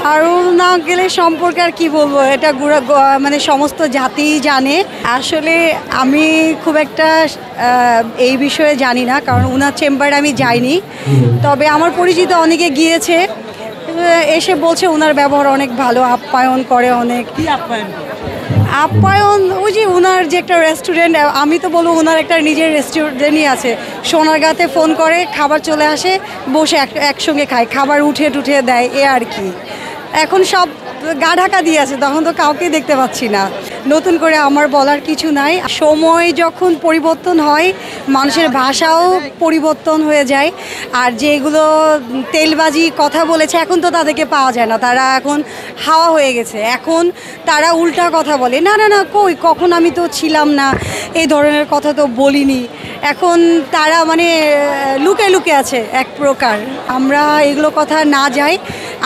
হারুন আঙ্কেলের সম্পর্কে আর কি বলবো, এটা মানে সমস্ত জাতিই জানে। আসলে আমি খুব একটা এই বিষয়ে জানি না, কারণ ওনার চেম্বারে আমি যাইনি। তবে আমার পরিচিত অনেকে গিয়েছে, এসে বলছে ওনার ব্যবহার অনেক ভালো, আপ্যায়ন করে অনেক। আপ্যায়ন ওই যে ওনার যে একটা রেস্টুরেন্ট, আমি তো বলবো ওনার একটা নিজের রেস্টুরেন্টই আছে, সোনারগাঁতে ফোন করে খাবার চলে আসে, বসে একসঙ্গে খায়, খাবার উঠে টুঠে দেয়, এ আর কি। এখন সব গা ঢাকা দিয়ে আছে, তখন তো কাউকে দেখতে পাচ্ছি না। নতুন করে আমার বলার কিছু নাই। সময় যখন পরিবর্তন হয়, মানুষের ভাষাও পরিবর্তন হয়ে যায়। আর যেগুলো তেলবাজি কথা বলেছে, এখন তো তাদেরকে পাওয়া যায় না, তারা এখন হাওয়া হয়ে গেছে। এখন তারা উল্টা কথা বলে, না না না কই, কখন আমি তো ছিলাম না, এই ধরনের কথা তো বলিনি। এখন তারা মানে লুকে লুকে আছে এক প্রকার। আমরা এগুলো কথা না যাই,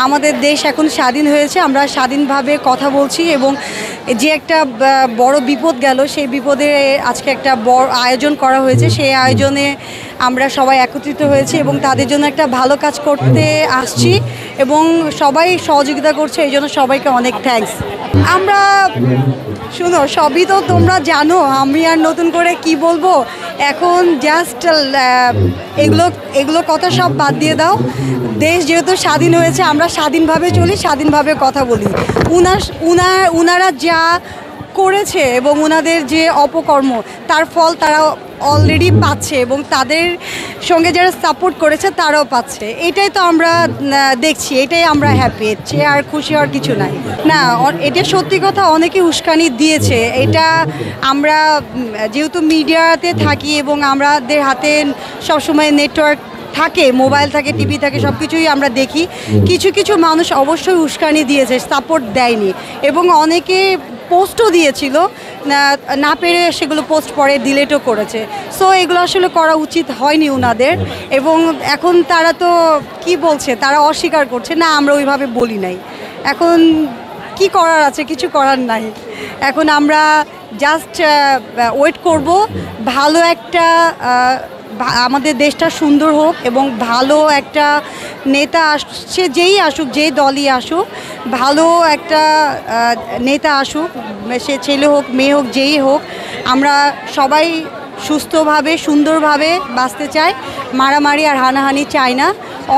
আমাদের দেশ এখন স্বাধীন হয়েছে, আমরা স্বাধীনভাবে কথা বলছি। এবং যে একটা বড় বিপদ গেল, সেই বিপদে আজকে একটা বড় আয়োজন করা হয়েছে, সেই আয়োজনে আমরা সবাই একত্রিত হয়েছি এবং তাদের জন্য একটা ভালো কাজ করতে আসছি এবং সবাই সহযোগিতা করছে, এই জন্য সবাইকে অনেক থ্যাঙ্কস। আমরা শুনো, সবই তো তোমরা জানো, আমি আর নতুন করে কি বলবো। এখন জাস্ট এগুলো কথা সব বাদ দিয়ে দাও। দেশ যেহেতু স্বাধীন হয়েছে, আমরা স্বাধীনভাবে চলি, স্বাধীনভাবে কথা বলি। উনারা যা করেছে এবং ওনাদের যে অপকর্ম, তার ফল তারা অলরেডি পাচ্ছে এবং তাদের সঙ্গে যারা সাপোর্ট করেছে তারাও পাচ্ছে। এটাই তো আমরা দেখছি, এটাই আমরা হ্যাপি, এর আর খুশি হওয়ার কিছু নাই। না, এটা সত্যি কথা, অনেকে উস্কানি দিয়েছে। এটা আমরা যেহেতু মিডিয়াতে থাকি এবং আমাদের হাতে সবসময় নেটওয়ার্ক থাকে, মোবাইল থাকে, টিভি থাকে, সব কিছুই আমরা দেখি। কিছু কিছু মানুষ অবশ্যই উস্কানি দিয়েছে, সাপোর্ট দেয়নি এবং অনেকে পোস্টও দিয়েছিল, না পেরে সেগুলো পোস্ট পরে ডিলিটও করেছে। সো এগুলো আসলে করা উচিত হয়নি ওনাদের। এবং এখন তারা তো কি বলছে, তারা অস্বীকার করছে, না আমরা ওইভাবে বলি নাই। এখন কি করার আছে, কিছু করার নাই। এখন আমরা জাস্ট ওয়েট করব, ভালো একটা আমাদের দেশটা সুন্দর হোক এবং ভালো একটা নেতা আসছে, যেই আসুক, যেই দলই আসুক, ভালো একটা নেতা আসুক, সে ছেলে হোক মেয়ে হোক যেই হোক। আমরা সবাই সুস্থভাবে সুন্দরভাবে বাঁচতে চাই, মারামারি আর হানাহানি চাই না।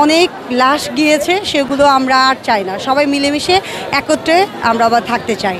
অনেক লাশ গিয়েছে, সেগুলো আমরা আর চাই না। সবাই মিলেমিশে একত্রে আমরা আবার থাকতে চাই।